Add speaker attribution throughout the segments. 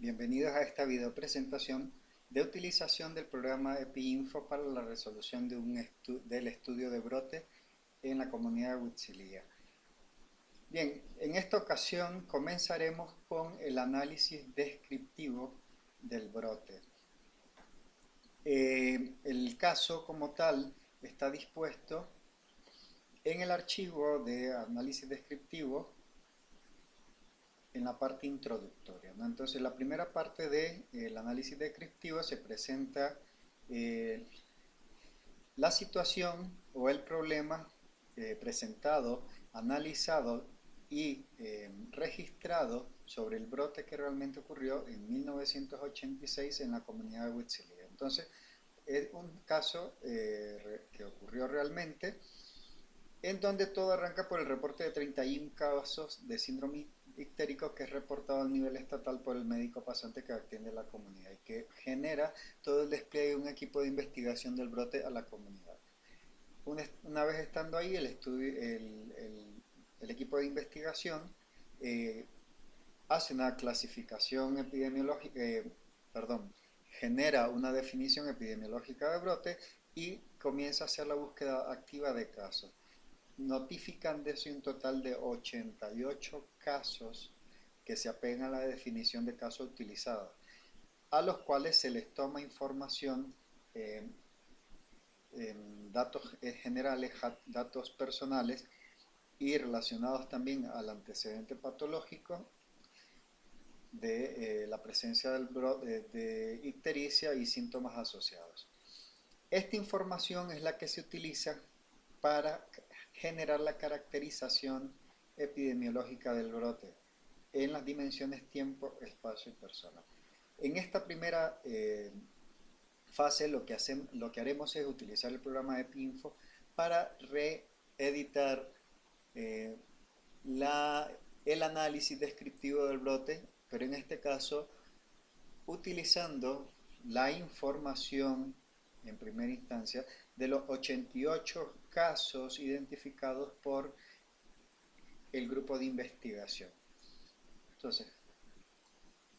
Speaker 1: Bienvenidos a esta video presentación de utilización del programa EpiInfo para la resolución del estudio de brote en la comunidad de Huitzilía. Bien, en esta ocasión comenzaremos con el análisis descriptivo del brote. El caso como tal está dispuesto en el archivo de análisis descriptivo en la parte introductoria, ¿no? Entonces, la primera parte del análisis descriptivo se presenta eh, la situación o el problema presentado, analizado y registrado sobre el brote que realmente ocurrió en 1986 en la comunidad de Huitzilía. Entonces, es un caso que ocurrió realmente, en donde todo arranca por el reporte de 31 casos de síndrome ictérico que es reportado a nivel estatal por el médico pasante que atiende la comunidad y que genera todo el despliegue de un equipo de investigación del brote a la comunidad. Una vez estando ahí, el equipo de investigación eh, hace una clasificación epidemiológica, genera una definición epidemiológica de brote y comienza a hacer la búsqueda activa de casos. Notifican de eso un total de 88 casos que se apegan a la definición de caso utilizada, a los cuales se les toma información, datos generales, datos personales y relacionados también al antecedente patológico de la presencia de ictericia y síntomas asociados. Esta información es la que se utiliza para generar la caracterización epidemiológica del brote en las dimensiones tiempo, espacio y persona. En esta primera fase lo que haremos es utilizar el programa de EpiInfo para reeditar eh, el análisis descriptivo del brote, pero en este caso utilizando la información en primera instancia de los 88 casos identificados por el grupo de investigación. Entonces,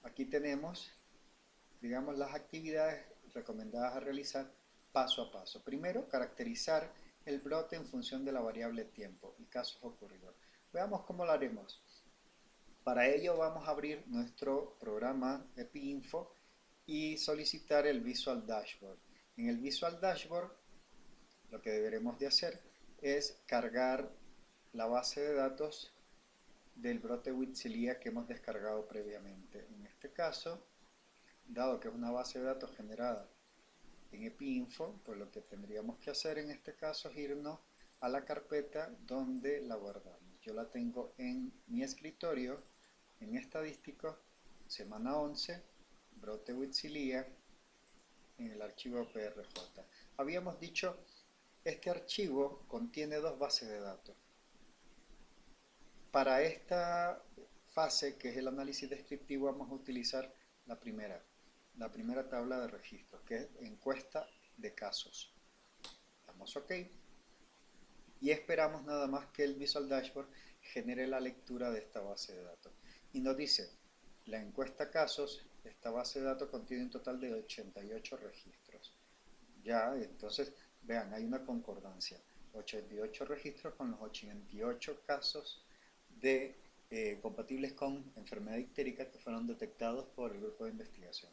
Speaker 1: aquí tenemos, digamos, las actividades recomendadas a realizar paso a paso. Primero, caracterizar el brote en función de la variable tiempo y casos ocurridos. Veamos cómo lo haremos. Para ello vamos a abrir nuestro programa EpiInfo y solicitar el Visual Dashboard. En el Visual Dashboard lo que deberemos de hacer es cargar la base de datos del brote Huitzilía que hemos descargado previamente. En este caso, dado que es una base de datos generada en EpiInfo, pues lo que tendríamos que hacer en este caso es irnos a la carpeta donde la guardamos. Yo la tengo en mi escritorio, en estadísticos, semana 11, brote Huitzilía, en el archivo PRJ. Habíamos dicho, este archivo contiene dos bases de datos. Para esta fase, que es el análisis descriptivo, vamos a utilizar la primera tabla de registros, que es encuesta de casos. Damos OK y esperamos nada más que el Visual Dashboard genere la lectura de esta base de datos. Y nos dice, la encuesta casos, esta base de datos contiene un total de 88 registros. Ya, entonces, vean, hay una concordancia. 88 registros con los 88 casos compatibles con enfermedad ictérica que fueron detectados por el grupo de investigación.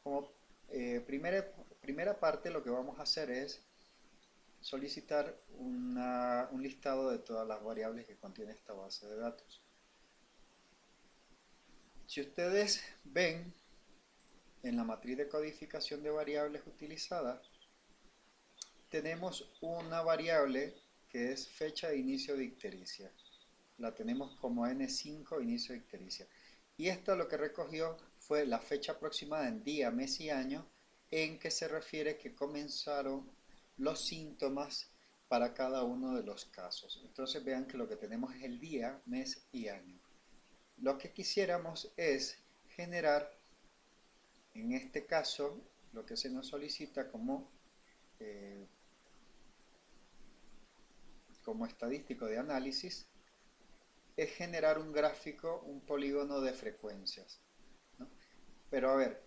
Speaker 1: Como primera parte, lo que vamos a hacer es solicitar un listado de todas las variables que contiene esta base de datos. Si ustedes ven en la matriz de codificación de variables utilizada, tenemos una variable que es fecha de inicio de ictericia. La tenemos como N5, inicio de ictericia. Y esto lo que recogió fue la fecha aproximada en día, mes y año en que se refiere que comenzaron los síntomas para cada uno de los casos. Entonces vean que lo que tenemos es el día, mes y año. Lo que quisiéramos es generar, en este caso, lo que se nos solicita como estadístico de análisis, es generar un gráfico, un polígono de frecuencias, ¿no? Pero a ver,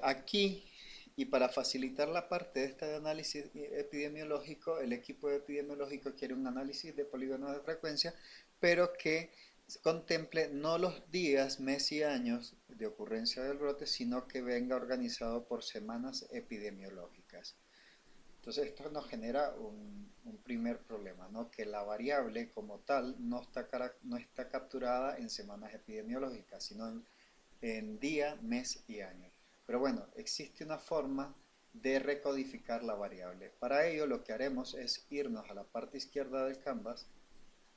Speaker 1: aquí, y para facilitar la parte de este análisis epidemiológico, el equipo epidemiológico quiere un análisis de polígonos de frecuencia, pero que contemple no los días, meses y años de ocurrencia del brote, sino que venga organizado por semanas epidemiológicas. Entonces esto nos genera un primer problema, ¿no? Que la variable como tal no está capturada en semanas epidemiológicas, sino en día, mes y año. Pero bueno, existe una forma de recodificar la variable. Para ello lo que haremos es irnos a la parte izquierda del canvas,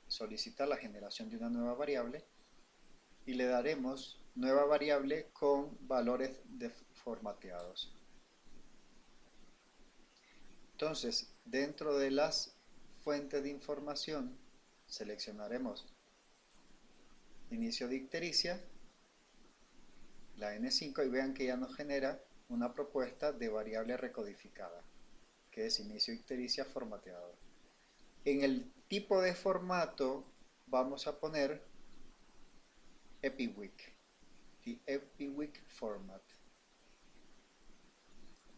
Speaker 1: solicitar la generación de una nueva variable y le daremos nueva variable con valores formateados. Entonces, dentro de las fuentes de información, seleccionaremos inicio de ictericia, la N5, y vean que ya nos genera una propuesta de variable recodificada, que es inicio de ictericia formateado. En el tipo de formato vamos a poner EpiWeek, the EpiWeek format.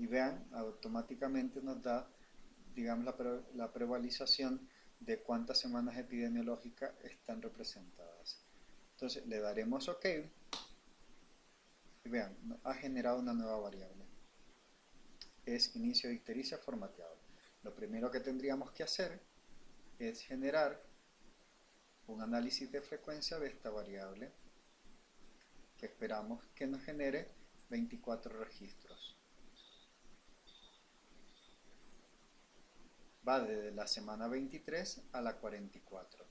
Speaker 1: Y vean, automáticamente nos da, digamos, la prevalización de cuántas semanas epidemiológicas están representadas. Entonces le daremos OK y vean, ha generado una nueva variable. Es inicio de ictericia formateado. Lo primero que tendríamos que hacer es generar un análisis de frecuencia de esta variable que esperamos que nos genere 24 registros. Va desde la semana 23 a la 44,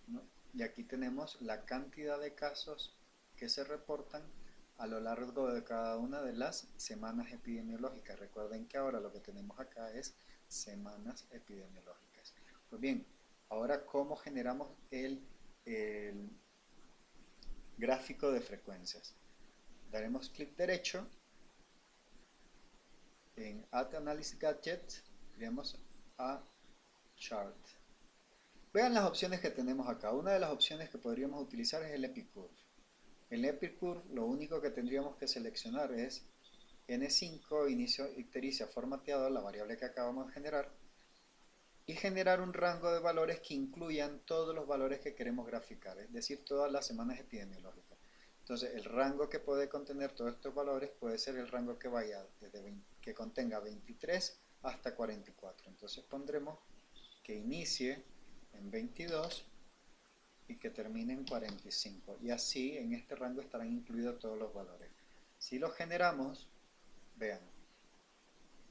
Speaker 1: ¿no? Y aquí tenemos la cantidad de casos que se reportan a lo largo de cada una de las semanas epidemiológicas. Recuerden que ahora lo que tenemos acá es semanas epidemiológicas. Pues bien, ahora ¿cómo generamos el gráfico de frecuencias? Daremos clic derecho en Add Analysis Gadget, iremos a Chart. Vean las opciones que tenemos acá. Una de las opciones que podríamos utilizar es el Epicurve. El Epicurve lo único que tendríamos que seleccionar es N5, inicio ictericia formateado, la variable que acabamos de generar, y generar un rango de valores que incluyan todos los valores que queremos graficar, es decir, todas las semanas epidemiológicas. Entonces, el rango que puede contener todos estos valores puede ser el rango que vaya que contenga 23 hasta 44. Entonces pondremos que inicie en 22 y que termine en 45. Y así en este rango estarán incluidos todos los valores. Si los generamos, vean,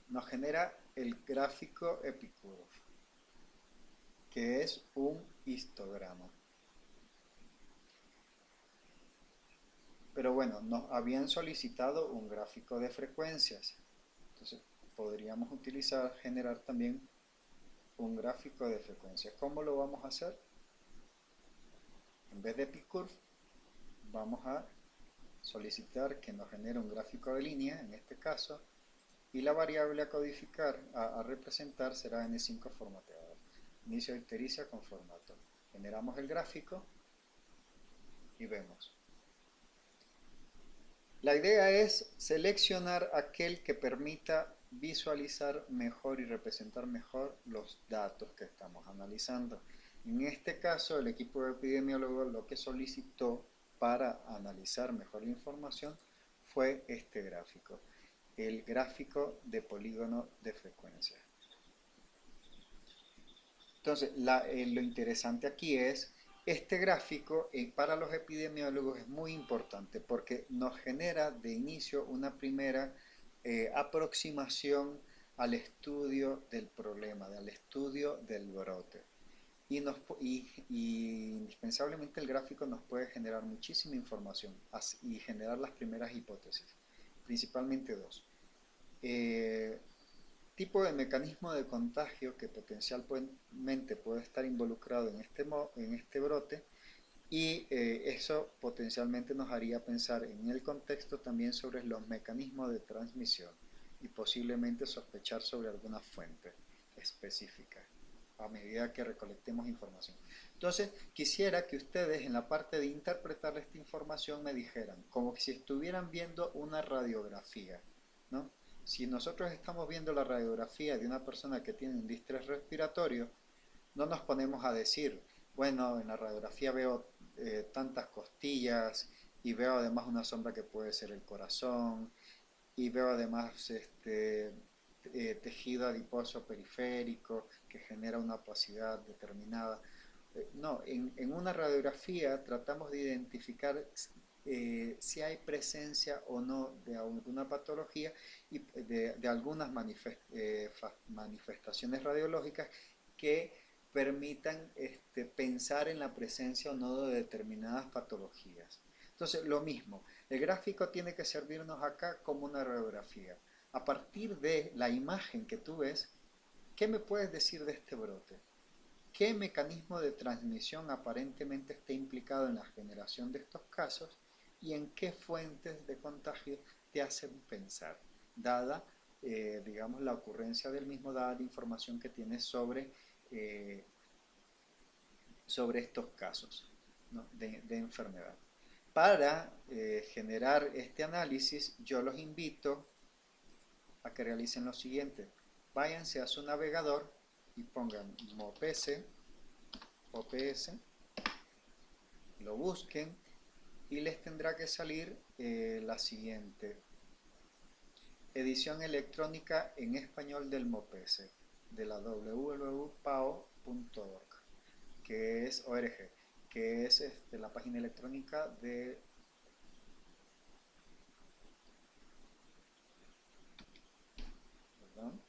Speaker 1: nos genera el gráfico Epicurve, que es un histograma. Pero bueno, nos habían solicitado un gráfico de frecuencias. Entonces podríamos generar también un gráfico de frecuencias. ¿Cómo lo vamos a hacer? En vez de Epicurve, vamos a solicitar que nos genere un gráfico de línea, en este caso, y la variable a codificar, a representar, será N5 formateado. Inicio de ictericia con formato. Generamos el gráfico y vemos. La idea es seleccionar aquel que permita visualizar mejor y representar mejor los datos que estamos analizando. En este caso, el equipo de epidemiólogos lo que solicitó para analizar mejor la información fue este gráfico, el gráfico de polígono de frecuencia. Entonces, lo interesante aquí es, este gráfico para los epidemiólogos es muy importante porque nos genera de inicio una primera aproximación al estudio del problema, al estudio del brote. Y indispensablemente el gráfico nos puede generar muchísima información y generar las primeras hipótesis, principalmente dos. Tipo de mecanismo de contagio que potencialmente puede estar involucrado en este brote, y eso potencialmente nos haría pensar en el contexto también sobre los mecanismos de transmisión y posiblemente sospechar sobre alguna fuente específica. a medida que recolectemos información. Entonces, quisiera que ustedes en la parte de interpretar esta información me dijeran, como si estuvieran viendo una radiografía, ¿no? Si nosotros estamos viendo la radiografía de una persona que tiene un distrés respiratorio, no nos ponemos a decir, bueno, en la radiografía veo tantas costillas y veo además una sombra que puede ser el corazón y veo además tejido adiposo periférico que genera una opacidad determinada. No, en una radiografía tratamos de identificar si hay presencia o no de alguna patología y de algunas manifestaciones radiológicas que permitan pensar en la presencia o no de determinadas patologías. Entonces, lo mismo, el gráfico tiene que servirnos acá como una radiografía. A partir de la imagen que tú ves, ¿qué me puedes decir de este brote? ¿Qué mecanismo de transmisión aparentemente está implicado en la generación de estos casos y en qué fuentes de contagio te hacen pensar, dada, digamos, la ocurrencia del mismo, dada la información que tienes eh, sobre estos casos, ¿no? de enfermedad? Para generar este análisis, yo los invito a que realicen lo siguiente. Váyanse a su navegador y pongan MOPS, OPS, lo busquen y les tendrá que salir la siguiente edición electrónica en español del MOPS, de la www.pao.org, que es ORG, que es la página electrónica de perdón,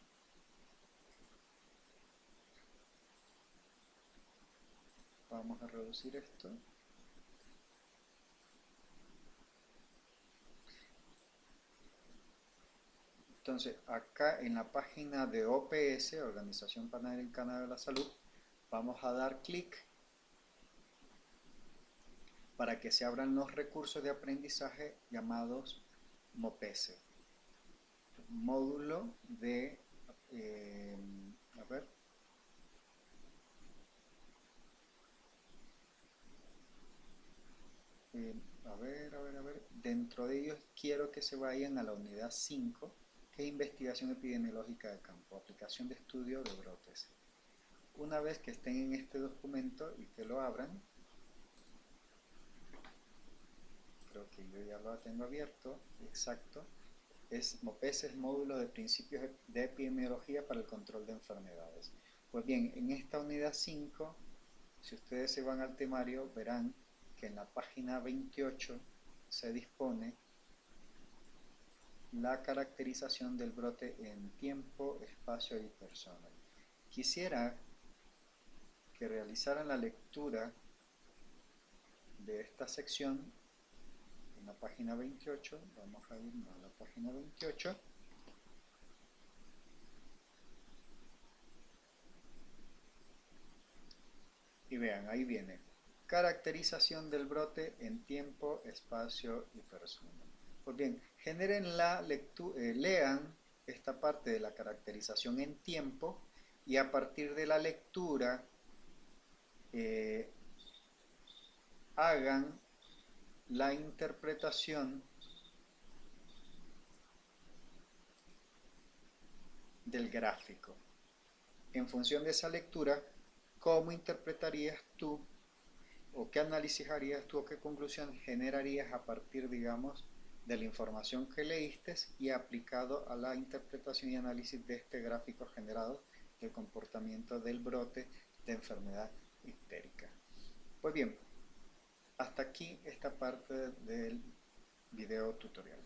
Speaker 1: vamos a reducir esto. Entonces, acá en la página de OPS, Organización Panamericana de la Salud, vamos a dar clic para que se abran los recursos de aprendizaje llamados MOPS. Módulo de, a ver, dentro de ellos quiero que se vayan a la unidad 5, que es investigación epidemiológica de campo, aplicación de estudio de brotes. Una vez que estén en este documento y que lo abran, creo que yo ya lo tengo abierto, exacto, MOPS es módulo de principios de epidemiología para el control de enfermedades. Pues bien, en esta unidad 5, si ustedes se van al temario, verán que en la página 28 se dispone la caracterización del brote en tiempo, espacio y persona. Quisiera que realizaran la lectura de esta sección en la página 28. Vamos a ir a la página 28. Y vean, ahí viene. Caracterización del brote en tiempo, espacio y persona. Pues bien, generen la lectura, lean esta parte de la caracterización en tiempo y a partir de la lectura hagan la interpretación del gráfico. En función de esa lectura, ¿cómo interpretarías tú o qué análisis harías tú o qué conclusión generarías a partir, digamos, de la información que leíste y aplicado a la interpretación y análisis de este gráfico generado del comportamiento del brote de enfermedad ictérica? Pues bien, hasta aquí esta parte del video tutorial.